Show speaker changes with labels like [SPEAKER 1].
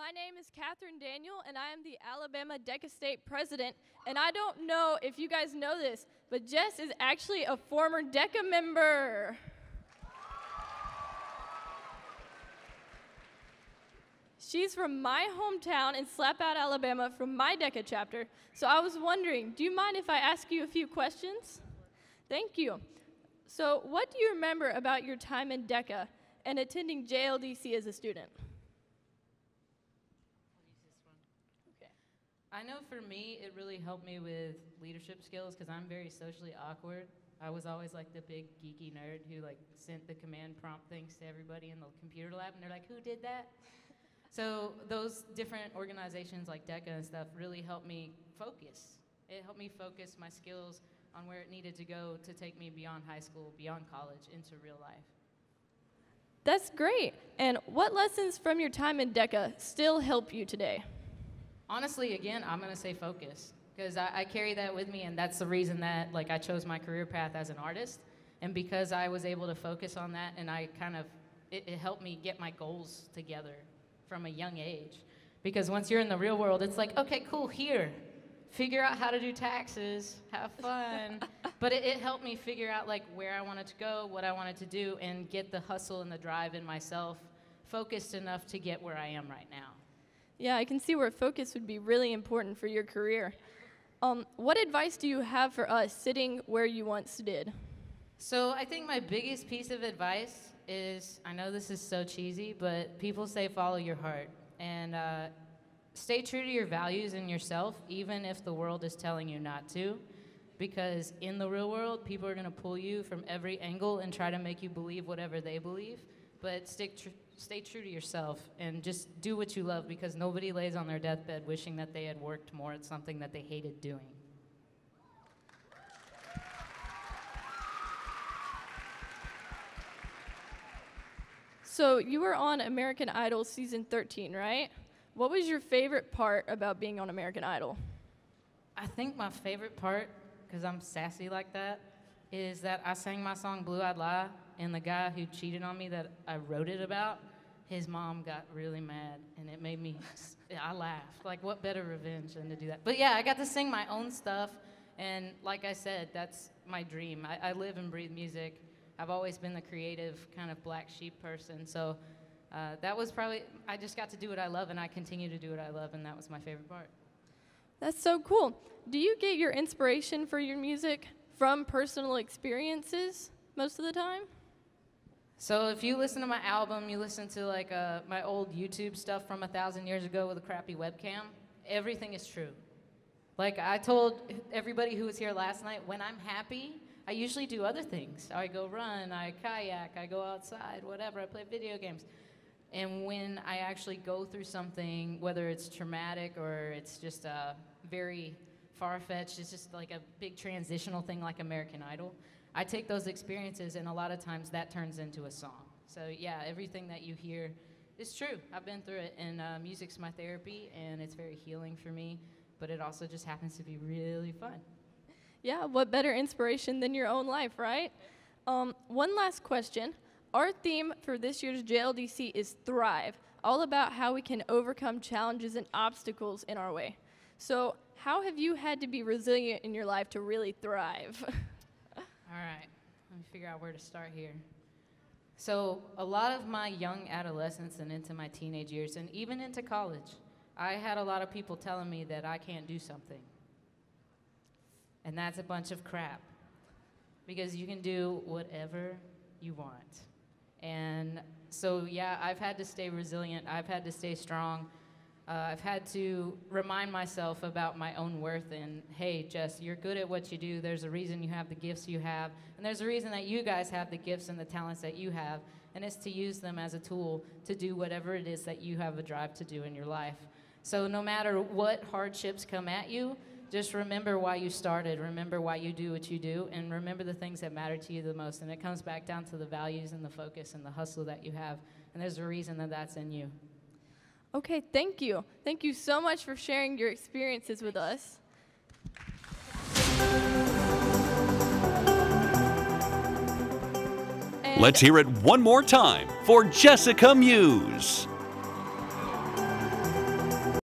[SPEAKER 1] My name is Catherine Daniel, and I am the Alabama DECA State president. And I don't know if you guys know this, but Jess is actually a former DECA member. She's from my hometown in Slapout, Alabama, from my DECA chapter. So I was wondering, do you mind if I ask you a few questions? Thank you. So what do you remember about your time in DECA and attending JLDC as a student?
[SPEAKER 2] I know for me, it really helped me with leadership skills because I'm very socially awkward. I was always like the big geeky nerd who like sent the command prompt things to everybody in the computer lab, and they're like, who did that? So those different organizations like DECA and stuff really helped me focus. It helped me focus my skills on where it needed to go to take me beyond high school, beyond college, into real life.
[SPEAKER 1] That's great. And what lessons from your time in DECA still help you today?
[SPEAKER 2] Honestly, again, I'm gonna say focus, because I carry that with me, and that's the reason that like I chose my career path as an artist, and because I was able to focus on that, and it helped me get my goals together from a young age. Because once you're in the real world, it's like, okay, cool, here, figure out how to do taxes, have fun. But it helped me figure out like where I wanted to go, what I wanted to do, and get the hustle and the drive in myself focused enough to get where I am right now.
[SPEAKER 1] Yeah, I can see where focus would be really important for your career. What advice do you have for us sitting where you once did?
[SPEAKER 2] So I think my biggest piece of advice is, I know this is so cheesy, but people say follow your heart. And stay true to your values and yourself, even if the world is telling you not to. Because in the real world, people are going to pull you from every angle and try to make you believe whatever they believe. But stay true to yourself and just do what you love, because nobody lays on their deathbed wishing that they had worked more at something that they hated doing.
[SPEAKER 1] So you were on American Idol season 13, right? What was your favorite part about being on American Idol?
[SPEAKER 2] I think my favorite part, because I'm sassy like that, is that I sang my song Blue Eyed Lie, and the guy who cheated on me that I wrote it about, his mom got really mad, and it made me, I laughed. Like, what better revenge than to do that? But yeah, I got to sing my own stuff, and like I said, that's my dream. I live and breathe music. I've always been the creative kind of black sheep person, so that was probably, I just got to do what I love, and I continue to do what I love, and that was my favorite part.
[SPEAKER 1] That's so cool. Do you get your inspiration for your music from personal experiences most of the time?
[SPEAKER 2] So if you listen to my album, you listen to like my old YouTube stuff from 1,000 years ago with a crappy webcam, everything is true. Like I told everybody who was here last night, when I'm happy, I usually do other things. I go run, I kayak, I go outside, whatever, I play video games. And when I actually go through something, whether it's traumatic or it's just very far-fetched, it's just like a big transitional thing like American Idol, I take those experiences, and a lot of times that turns into a song. So yeah, everything that you hear is true. I've been through it, and music's my therapy, and it's very healing for me, but it also just happens to be really fun.
[SPEAKER 1] Yeah, what better inspiration than your own life, right? One last question. Our theme for this year's JLDC is Thrive, all about how we can overcome challenges and obstacles in our way. So how have you had to be resilient in your life to really thrive?
[SPEAKER 2] All right, let me figure out where to start here. So a lot of my young adolescence and into my teenage years and even into college, I had a lot of people telling me that I can't do something. And that's a bunch of crap, because you can do whatever you want. And so, yeah, I've had to stay resilient. I've had to stay strong. I've had to remind myself about my own worth and, hey, Jess, you're good at what you do. There's a reason you have the gifts you have. And there's a reason that you guys have the gifts and the talents that you have. And it's to use them as a tool to do whatever it is that you have a drive to do in your life. So no matter what hardships come at you, just remember why you started, remember why you do what you do, and remember the things that matter to you the most. And it comes back down to the values and the focus and the hustle that you have. And there's a reason that that's in you.
[SPEAKER 1] Okay, thank you. Thank you so much for sharing your experiences with us.
[SPEAKER 3] Let's hear it one more time for Jessica Muse.